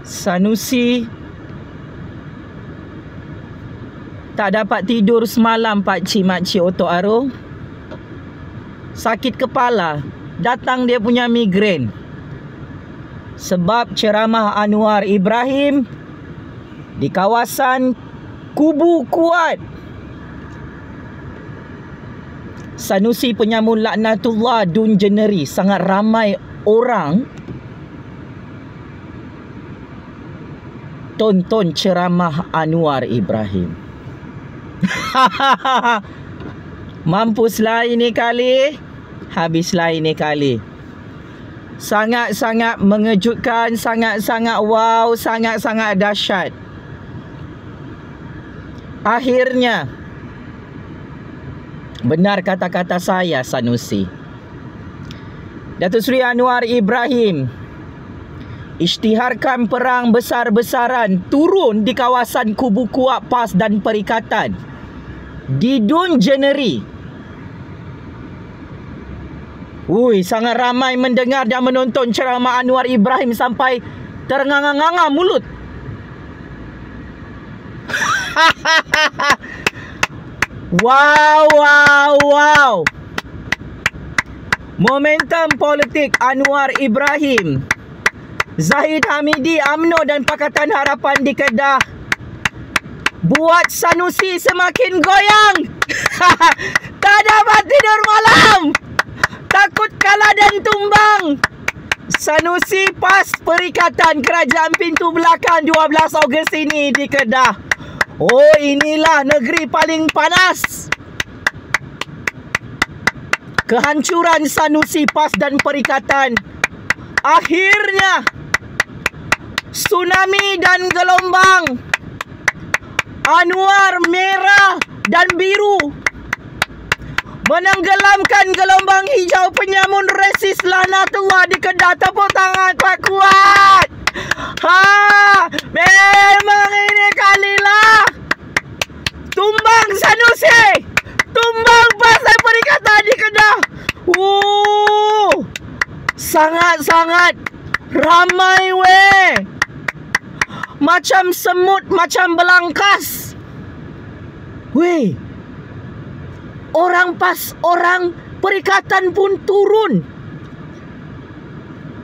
Sanusi tak dapat tidur semalam pakcik makcik Otok Arung. Sakit kepala, datang dia punya migrain. Sebab ceramah Anwar Ibrahim di kawasan Kubu Kuat. Sanusi penyamun laknatullah Dun Jeneri. Sangat ramai orang tonton ceramah Anwar Ibrahim. Mampuslah ini kali, habislah ini kali. Sangat-sangat mengejutkan, sangat-sangat wow, sangat-sangat dahsyat. Akhirnya benar kata-kata saya, Sanusi. Datuk Seri Anwar Ibrahim isytiharkan perang besar-besaran turun di kawasan Kubu Kuat PAS dan Perikatan di Dun Jeneri. Sangat ramai mendengar dan menonton ceramah Anwar Ibrahim sampai ternganga-nganga mulut. Wow. Momentum politik Anwar Ibrahim, Zahid Hamidi UMNO dan Pakatan Harapan di Kedah buat Sanusi semakin goyang. Tak dapat tidur malam, takut kalah dan tumbang. Sanusi PAS Perikatan Kerajaan Pintu Belakang 12 Ogos ini di Kedah. Oh, inilah negeri paling panas. Kehancuran Sanusi PAS dan Perikatan. Akhirnya tsunami dan gelombang. Anwar merah dan biru menenggelamkan gelombang hijau penyamun resis laknatullah di Kedah. Tepuk tangan kuat-kuat. Memang ini kalilah. Tumbang Sanusi, tumbang PAS dan Perikatan di Kedah. Sangat-sangat ramai weh. Macam semut, macam belangkas. Weh, orang PAS, orang Perikatan pun turun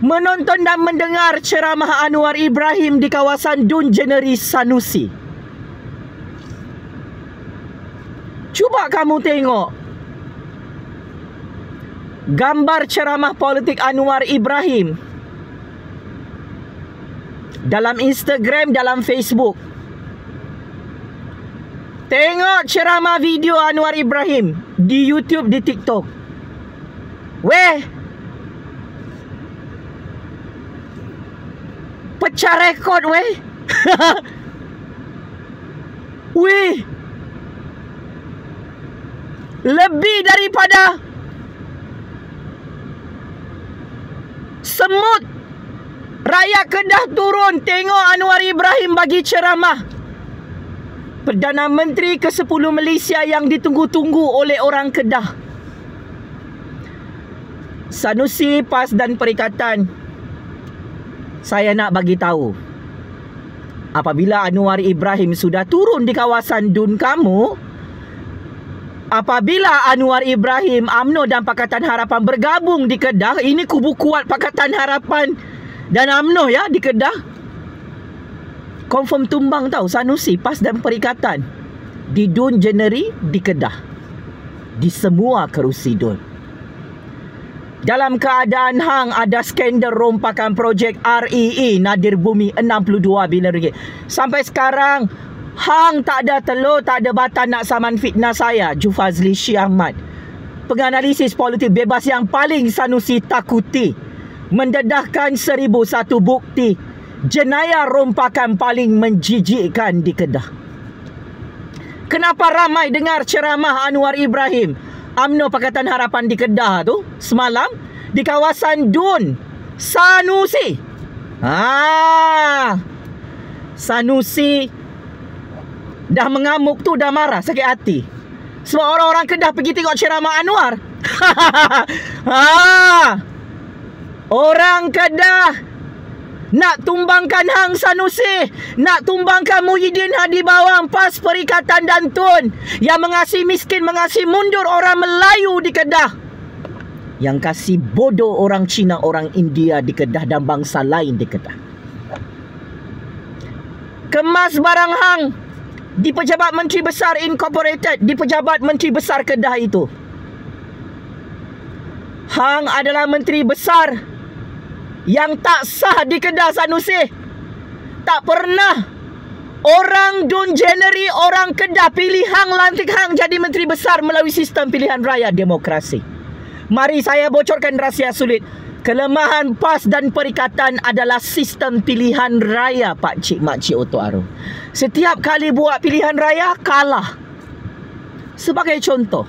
menonton dan mendengar ceramah Anwar Ibrahim di kawasan Dun Jeneri Sanusi. Cuba kamu tengok gambar ceramah politik Anwar Ibrahim dalam Instagram, dalam Facebook. Tengok ceramah video Anwar Ibrahim di YouTube, di TikTok. Weh, pecah rekod weh. Weh, lebih daripada semut. Rakyat Kedah turun tengok Anwar Ibrahim bagi ceramah. Perdana Menteri ke-10 Malaysia yang ditunggu-tunggu oleh orang Kedah. Sanusi, PAS dan Perikatan, saya nak bagi tahu, apabila Anwar Ibrahim sudah turun di kawasan Dun kamu, apabila Anwar Ibrahim, UMNO dan Pakatan Harapan bergabung di Kedah, ini kubu kuat Pakatan Harapan dan UMNO ya di Kedah, confirm tumbang tahu Sanusi, PAS dan Perikatan di Dun Jeneri di Kedah, di semua kerusi Dun. Dalam keadaan hang ada skandal rompakan projek REE Nadir Bumi 62 bilion ringgit. Sampai sekarang hang tak ada telur, tak ada batan nak saman fitnah saya, Jufazli Syih Ahmad, penganalisis politik bebas yang paling Sanusi takuti, mendedahkan 1001 bukti jenayah rompakan paling menjijikkan di Kedah. Kenapa ramai dengar ceramah Anwar Ibrahim, UMNO Pakatan Harapan di Kedah tu semalam di kawasan Dun Sanusi? Sanusi dah mengamuk tu, dah marah, sakit hati. Sebab orang-orang Kedah pergi tengok ceramah Anwar. Orang Kedah Nak tumbangkan Hang Sanusi, nak tumbangkan Muhyiddin Hadi Bawang, PAS Perikatan dan Tun yang mengasihi miskin, mengasihi mundur orang Melayu di Kedah, yang kasih bodoh orang Cina, orang India di Kedah dan bangsa lain di Kedah. Kemas barang Hang di Pejabat Menteri Besar Incorporated, di Pejabat Menteri Besar Kedah itu. Hang adalah Menteri Besar yang tak sah di Kedah, Sanusi. Tak pernah orang Dun Jeneri, orang Kedah pilih Hang, lantik Hang jadi Menteri Besar melalui sistem pilihan raya demokrasi. Mari saya bocorkan rahsia sulit. Kelemahan PAS dan Perikatan adalah sistem pilihan raya, Pak Cik Mak Cik Oto Arum. Setiap kali buat pilihan raya, kalah. Sebagai contoh,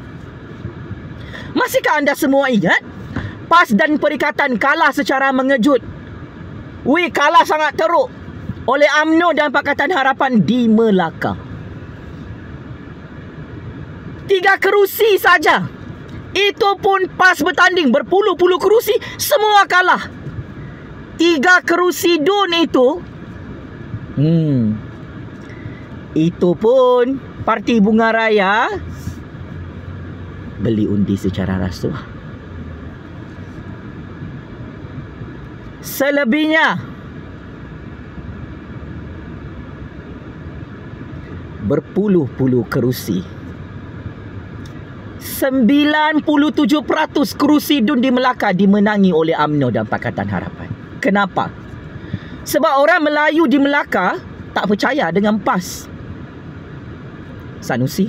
masihkah anda semua ingat PAS dan Perikatan kalah secara mengejut? Kalah sangat teruk oleh UMNO dan Pakatan Harapan di Melaka. 3 kerusi saja. Itu pun PAS bertanding berpuluh-puluh kerusi, semua kalah. 3 kerusi DUN itu, itu pun Parti Bunga Raya beli undi secara rasuah. Selebihnya berpuluh-puluh kerusi. 97% kerusi DUN di Melaka dimenangi oleh UMNO dan Pakatan Harapan. Kenapa? Sebab orang Melayu di Melaka tak percaya dengan PAS. Sanusi,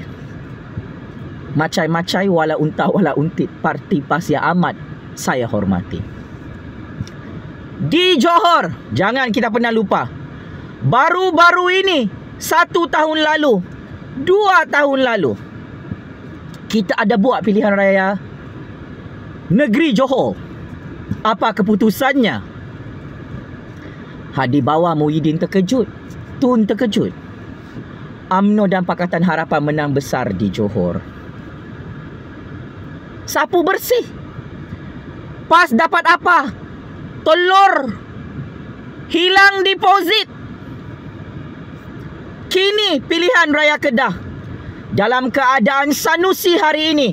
macai-macai wala unta wala untit parti PAS yang amat saya hormati. Di Johor, jangan kita pernah lupa, baru-baru ini, 1 tahun lalu, 2 tahun lalu, kita ada buat pilihan raya negeri Johor. Apa keputusannya? Hadi Bawang, Muhyiddin terkejut, Tun terkejut. UMNO dan Pakatan Harapan menang besar di Johor. Sapu bersih. PAS dapat apa? Telur. Hilang deposit. Kini pilihan raya Kedah dalam keadaan Sanusi hari ini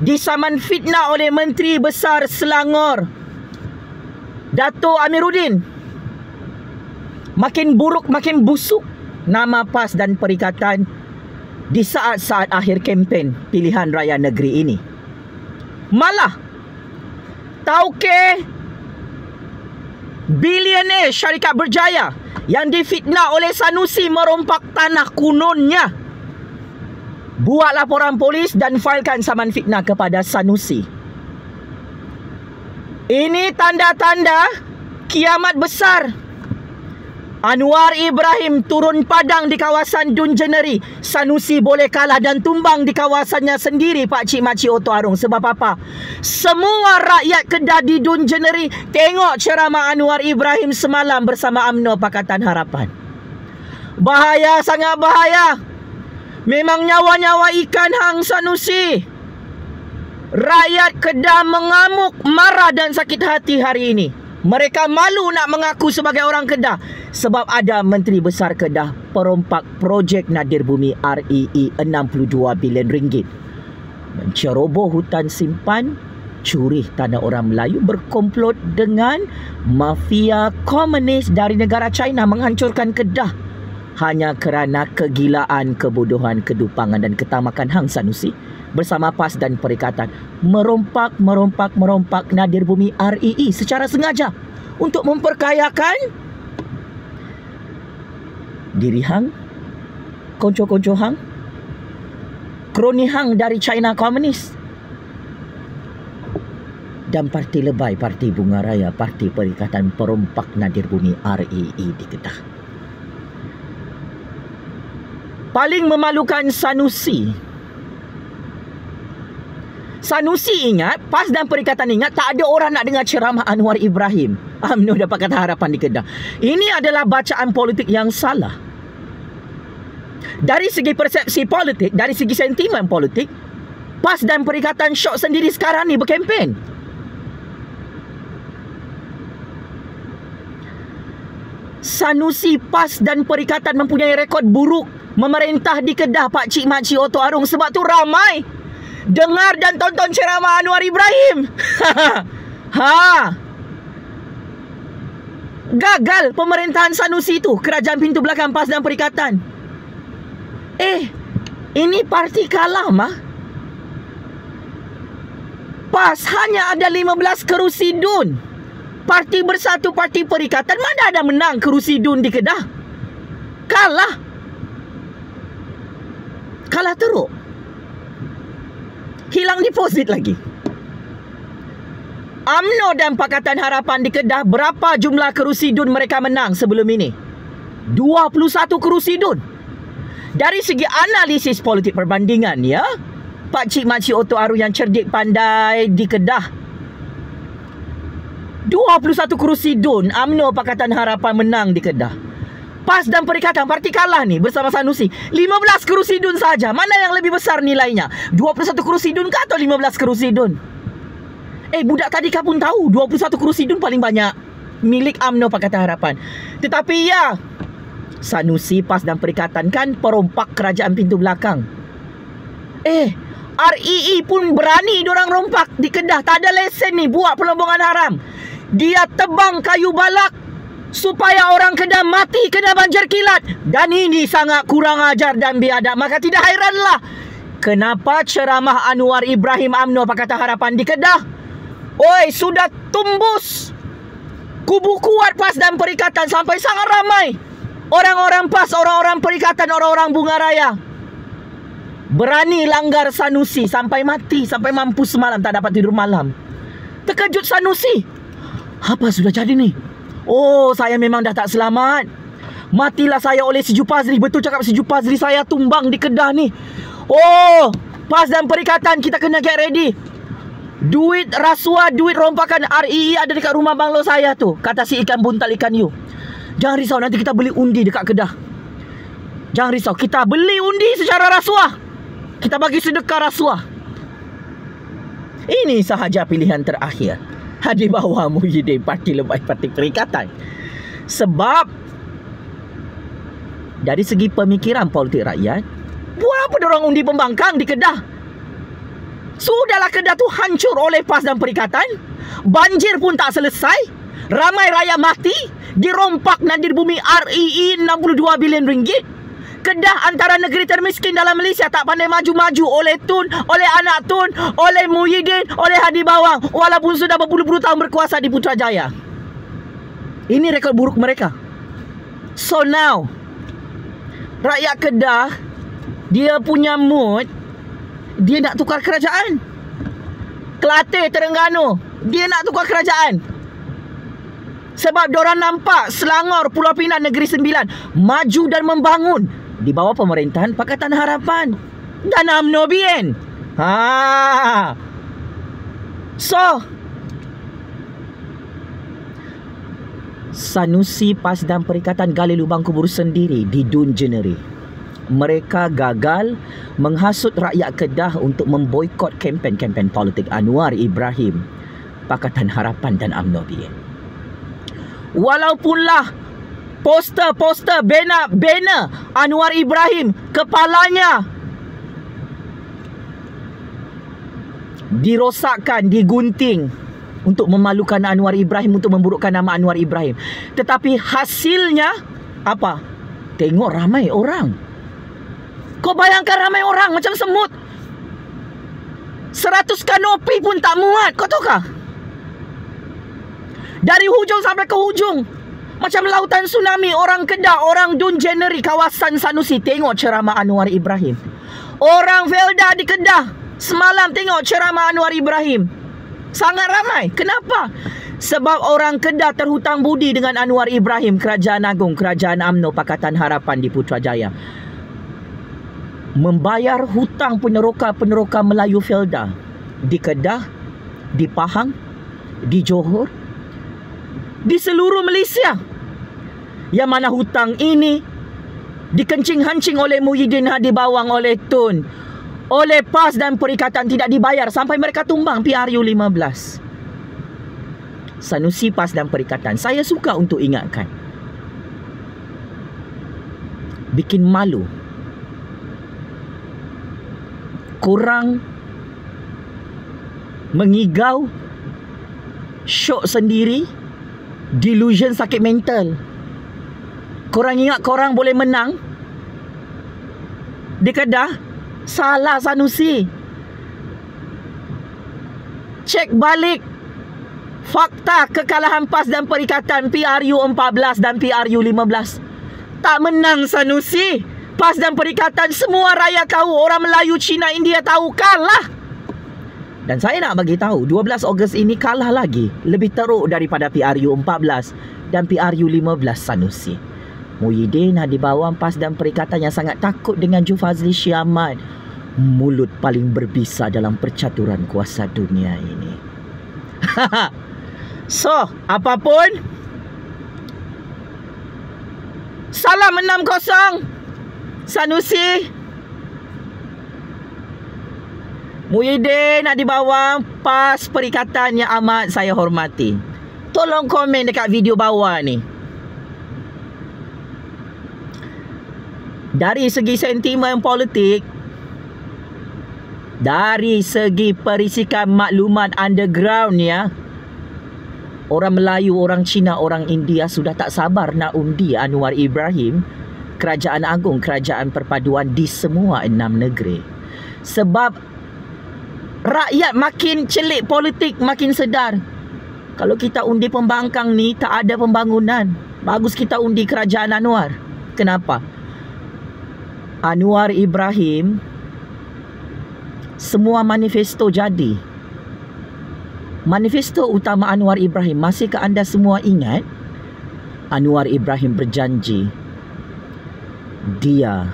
disaman fitnah oleh Menteri Besar Selangor Dato' Amiruddin. Makin buruk, makin busuk nama PAS dan Perikatan di saat-saat akhir kempen pilihan raya negeri ini. Malah tauke bilioner syarikat berjaya yang difitnah oleh Sanusi merompak tanah kununnya, buat laporan polis dan failkan saman fitnah kepada Sanusi. Ini tanda-tanda kiamat besar. Anwar Ibrahim turun padang di kawasan Dun Jeneri. Sanusi boleh kalah dan tumbang di kawasannya sendiri, Pak Cik Mak Cik Oto Arum. Sebab apa? Semua rakyat Kedah di Dun Jeneri tengok ceramah Anwar Ibrahim semalam bersama UMNO Pakatan Harapan. Bahaya, sangat bahaya. Memang nyawa-nyawa ikan Hang Sanusi. Rakyat Kedah mengamuk, marah dan sakit hati hari ini. Mereka malu nak mengaku sebagai orang Kedah sebab ada Menteri Besar Kedah perompak projek Nadir Bumi REE 62 bilion ringgit. Menceroboh hutan simpan, curi tanah orang Melayu, berkomplot dengan mafia komunis dari negara China menghancurkan Kedah hanya kerana kegilaan, kebodohan, kedupangan dan ketamakan Hang Sanusi bersama PAS dan Perikatan merompak Nadir Bumi REE secara sengaja untuk memperkayakan diri Hang, konco-konco Hang, kroni Hang dari China komunis dan parti lebay, Parti Bunga Raya, Parti Perikatan perompak Nadir Bumi REE di Kedah. Paling memalukan Sanusi. Sanusi ingat, PAS dan Perikatan ingat, tak ada orang nak dengar ceramah Anwar Ibrahim, UMNO dan Pakatan Harapan di Kedah. Ini adalah bacaan politik yang salah. Dari segi persepsi politik, dari segi sentimen politik, PAS dan Perikatan syok sendiri sekarang ni berkempen. Sanusi, PAS dan Perikatan mempunyai rekod buruk memerintah di Kedah, Pak Cik Makcik Otto Arung. Sebab tu ramai dengar dan tonton ceramah Anwar Ibrahim. Gagal pemerintahan Sanusi tu, kerajaan pintu belakang, PAS dan Perikatan. Ini parti kalah mah. PAS hanya ada 15 kerusi DUN. Parti Bersatu, Parti Perikatan mana ada menang kerusi DUN di Kedah? Kalah teruk. Hilang deposit lagi. UMNO dan Pakatan Harapan di Kedah, berapa jumlah kerusi DUN mereka menang sebelum ini? 21 kerusi DUN. Dari segi analisis politik perbandingan, ya, Pak Cik Makcik Otto Arung yang cerdik pandai di Kedah, 21 kerusi DUN, UMNO Pakatan Harapan menang di Kedah. PAS dan Perikatan, parti kalah ni bersama Sanusi, 15 kerusi DUN saja. Mana yang lebih besar nilainya? 21 kerusi DUN ke atau 15 kerusi DUN? Budak tadi kau pun tahu 21 kerusi DUN paling banyak milik UMNO Pakatan Harapan. Tetapi ya, Sanusi, PAS dan Perikatan kan perompak kerajaan pintu belakang. REE pun berani diorang rompak di Kedah. Tak ada lesen ni buat pelombongan haram. Dia tebang kayu balak supaya orang Kedah mati kena banjir kilat. Dan ini sangat kurang ajar dan biadab. Maka tidak hairanlah kenapa ceramah Anwar Ibrahim UMNO Pakatan Harapan di Kedah, sudah tumbus kubu kuat PAS dan Perikatan sampai sangat ramai. Orang-orang PAS, orang-orang Perikatan, orang-orang Bunga Raya berani langgar Sanusi sampai mati, sampai mampus semalam, tak dapat tidur malam. Terkejut Sanusi. Apa sudah jadi ni? Saya memang dah tak selamat. Matilah saya oleh si Jupazli. Betul cakap si Jupazli, saya tumbang di Kedah ni. PAS dan Perikatan, kita kena get ready. Duit rasuah, duit rompakan REE ada dekat rumah banglo saya tu, kata si ikan buntal ikan you. Jangan risau, nanti kita beli undi dekat Kedah. Jangan risau, kita beli undi secara rasuah. Kita bagi sedekah rasuah. Ini sahaja pilihan terakhir di bawah Muhyiddin, parti lebay, Parti Perikatan. Sebab dari segi pemikiran politik rakyat, buat apa dorang undi pembangkang di Kedah? Sudahlah Kedah tu hancur oleh PAS dan Perikatan. Banjir pun tak selesai. Ramai rakyat mati. Dirompak Nadir Bumi REE 62 bilion ringgit. Kedah antara negeri termiskin dalam Malaysia, tak pandai maju-maju oleh Tun, oleh anak Tun, oleh Muhyiddin, oleh Hadi Bawang, walaupun sudah berpuluh-puluh tahun berkuasa di Putrajaya. Ini rekod buruk mereka. So now, rakyat Kedah, dia punya mood, dia nak tukar kerajaan. Kelantan, Terengganu, dia nak tukar kerajaan. Sebab diorang nampak Selangor, Pulau Pinang, Negeri Sembilan maju dan membangun di bawah pemerintahan Pakatan Harapan dan UMNO BN. So, Sanusi, PAS dan Perikatan gali lubang kubur sendiri di DUN Jeneri. Mereka gagal menghasut rakyat Kedah untuk memboikot kempen-kempen politik Anwar Ibrahim, Pakatan Harapan dan UMNO BN. Walaupunlah poster-poster, banner Anwar Ibrahim, kepalanya dirosakkan, digunting untuk memalukan Anwar Ibrahim, untuk memburukkan nama Anwar Ibrahim. Tetapi hasilnya apa? Tengok ramai orang. Kau bayangkan ramai orang macam semut. 100 kanopi pun tak muat. Kau tahu kah? Dari hujung sampai ke hujung, macam lautan tsunami. Orang Kedah, orang DUN Jeneri, kawasan Sanusi, tengok ceramah Anwar Ibrahim. Orang Felda di Kedah semalam tengok ceramah Anwar Ibrahim. Sangat ramai. Kenapa? Sebab orang Kedah terhutang budi dengan Anwar Ibrahim, Kerajaan Agung, Kerajaan UMNO Pakatan Harapan di Putrajaya. Membayar hutang peneroka Melayu Felda di Kedah, di Pahang, di Johor, di seluruh Malaysia. Yang mana hutang ini dikencing-hancing oleh Muhyiddin, Hadi Bawang, oleh Tun, oleh PAS dan Perikatan, tidak dibayar sampai mereka tumbang PRU 15. Sanusi, PAS dan Perikatan, saya suka untuk ingatkan, bikin malu. Korang mengigau, syok sendiri, delusion sakit mental. Korang ingat korang boleh menang di Kedah? Salah Sanusi. Cek balik fakta kekalahan PAS dan Perikatan PRU 14 dan PRU 15. Tak menang Sanusi. PAS dan Perikatan semua rakyat tahu, orang Melayu, Cina, India tahu kalah. Dan saya nak bagi tahu 12 Ogos ini kalah lagi, lebih teruk daripada PRU 14 dan PRU 15 Sanusi. Muhyiddin, Hadi Bawang, PAS dan Perikatan yang sangat takut dengan Jufazli Syamat, mulut paling berbisa dalam percaturan kuasa dunia ini. So, apapun, salam 6-0 Sanusi. Muhyiddin, Hadi Bawang, PAS, Perikatan yang amat saya hormati, tolong komen dekat video bawah ni. Dari segi sentimen politik, dari segi perisikan maklumat underground ya, orang Melayu, orang Cina, orang India sudah tak sabar nak undi Anwar Ibrahim, Kerajaan Agung, Kerajaan Perpaduan di semua 6 negeri. Sebab rakyat makin celik politik, makin sedar. Kalau kita undi pembangkang ni, tak ada pembangunan. Bagus kita undi Kerajaan Anwar. Kenapa? Anwar Ibrahim, semua manifesto jadi. Manifesto utama Anwar Ibrahim, masihkah anda semua ingat? Anwar Ibrahim berjanji dia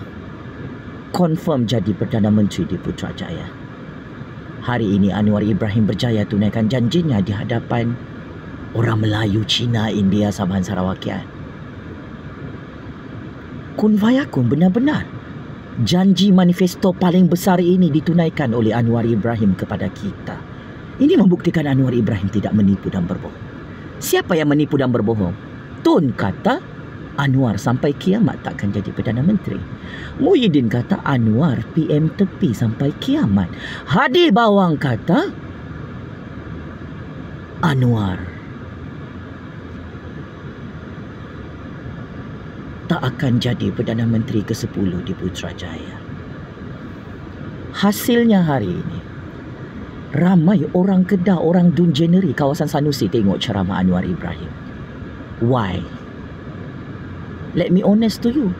confirm jadi Perdana Menteri di Putrajaya. Hari ini Anwar Ibrahim berjaya tunaikan janjinya di hadapan orang Melayu, Cina, India, Sabahan, Sarawakian. Kun fayakun, benar-benar janji manifesto paling besar ini ditunaikan oleh Anwar Ibrahim kepada kita. Ini membuktikan Anwar Ibrahim tidak menipu dan berbohong. Siapa yang menipu dan berbohong? Tun kata Anwar sampai kiamat takkan jadi Perdana Menteri. Muhyiddin kata Anwar PM tepi sampai kiamat. Hadi Bawang kata Anwar tak akan jadi Perdana Menteri ke-10 di Putrajaya. Hasilnya hari ini, ramai orang Kedah, orang Dungeneri, kawasan Sanusi tengok ceramah Anwar Ibrahim. Why? Let me honest to you.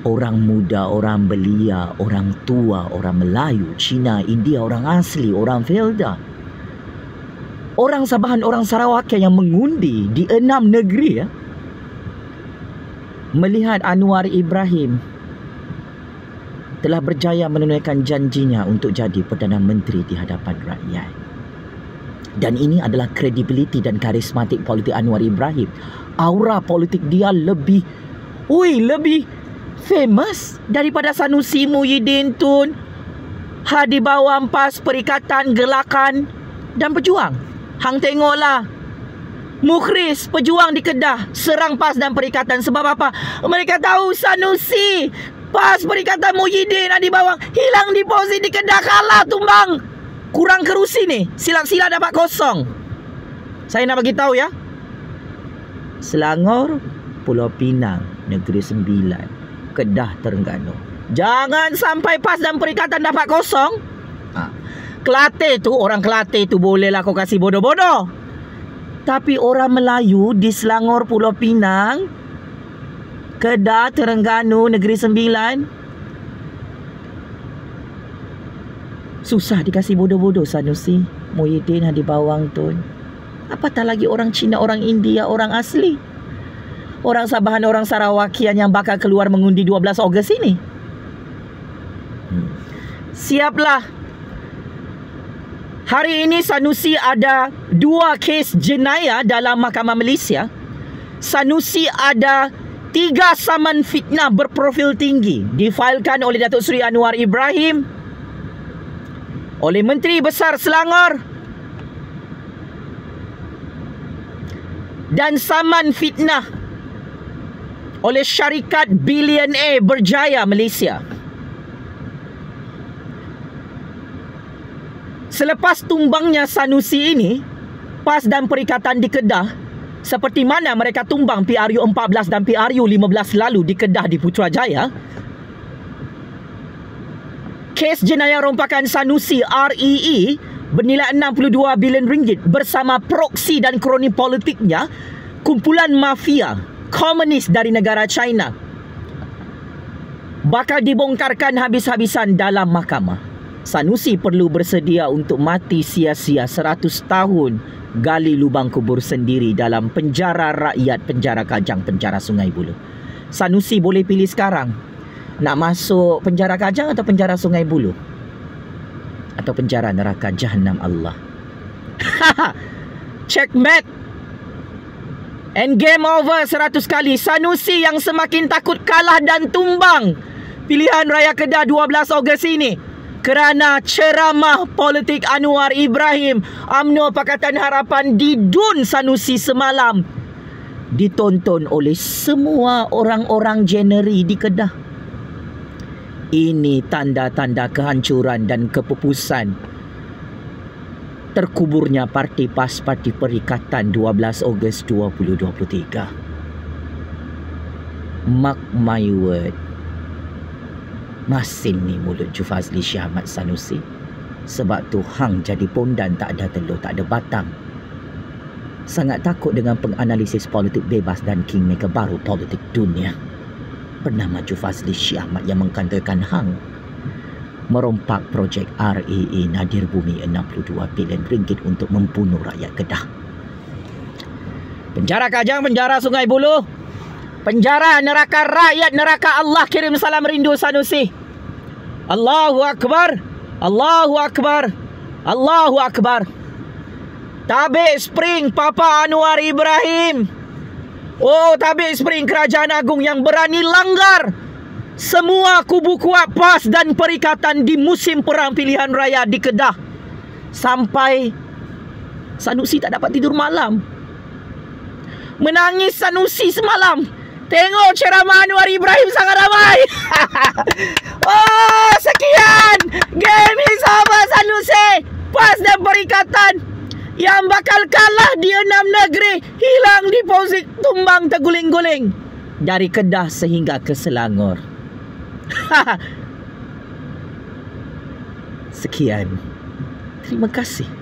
Orang muda, orang belia, orang tua, orang Melayu, Cina, India, orang asli, orang Felda, orang Sabahan, orang Sarawak yang mengundi di 6 negeri ya, melihat Anwar Ibrahim telah berjaya menunaikan janjinya untuk jadi Perdana Menteri di hadapan rakyat. Dan ini adalah kredibiliti dan karismatik politik Anwar Ibrahim. Aura politik dia lebih famous daripada Sanusi, Muhyiddin, Tun, Hadi Bawang, PAS, Perikatan, Gelakan dan Pejuang. Hang tengoklah, Mukhris, pejuang di Kedah, serang PAS dan Perikatan. Sebab apa? Mereka tahu Sanusi, PAS, Perikatan, Muhyiddin, Hadi Bawang hilang deposit di Kedah, kalah tumbang. Kurang kerusi ni, silap-silap dapat kosong. Saya nak bagi tahu ya, Selangor, Pulau Pinang, Negeri Sembilan, Kedah, Terengganu, jangan sampai PAS dan Perikatan dapat kosong. Kelantan tu, orang Kelantan tu bolehlah kau kasih bodoh-bodoh. Tapi orang Melayu di Selangor, Pulau Pinang, Kedah, Terengganu, Negeri Sembilan, susah dikasih bodoh-bodoh Sanusi, Muhyiddin, Hadi Bawang, Tun. Apatah lagi orang Cina, orang India, orang asli, orang Sabahan, orang Sarawakian yang bakal keluar mengundi 12 Ogos ini. Siaplah. Hari ini Sanusi ada 2 kes jenayah dalam Mahkamah Malaysia. Sanusi ada 3 saman fitnah berprofil tinggi difailkan oleh Datuk Seri Anwar Ibrahim, oleh Menteri Besar Selangor, dan saman fitnah oleh syarikat bilioner berjaya Malaysia. Selepas tumbangnya Sanusi ini, PAS dan Perikatan di Kedah, seperti mana mereka tumbang PRU 14 dan PRU 15 lalu di Kedah di Putrajaya, kes jenayah rompakan Sanusi REE bernilai 62 bilion ringgit bersama proksi dan kroni politiknya, kumpulan mafia komunis dari negara China, bakal dibongkarkan habis-habisan dalam mahkamah. Sanusi perlu bersedia untuk mati sia-sia 100 tahun gali lubang kubur sendiri dalam penjara rakyat, penjara Kajang, penjara Sungai Buloh. Sanusi boleh pilih sekarang nak masuk penjara Kajang atau penjara Sungai Buloh, atau penjara neraka Jahannam Allah. Checkmate. And game over 100 kali. Sanusi yang semakin takut kalah dan tumbang pilihan raya Kedah 12 Ogos ini kerana ceramah politik Anwar Ibrahim, UMNO Pakatan Harapan di DUN Sanusi semalam ditonton oleh semua orang-orang jeneri di Kedah. Ini tanda-tanda kehancuran dan kepupusan terkuburnya parti PAS, Parti Perikatan 12 Ogos 2023. Mark my word. Masin ni mulut Jufazli Shah Ahmad Sanusi. Sebab tu hang jadi pondan tak ada telur, tak ada batang. Sangat takut dengan penganalisis politik bebas dan kingmaker baru politik dunia bernama Jufazli Shah Ahmad yang mengkantarkan hang merompak projek REE Nadir Bumi 62 bilion ringgit untuk membunuh rakyat Kedah. Penjara Kajang, penjara Sungai Buloh, penjara neraka rakyat, neraka Allah. Kirim salam rindu Sanusi. Allahu Akbar, Allahu Akbar, Allahu Akbar. Tabik spring Papa Anwar Ibrahim. Oh, tabik spring Kerajaan Agung yang berani langgar semua kubu kuat PAS dan Perikatan di musim perang pilihan raya di Kedah. Sampai Sanusi tak dapat tidur malam. Menangis Sanusi semalam. Tengok ceramah Anwar Ibrahim sangat ramai. Oh, sekian game sahabat Sanusi, PAS dan Perikatan yang bakal kalah di 6 negeri, hilang deposit, tumbang terguling-guling dari Kedah sehingga ke Selangor. Sekian. Terima kasih.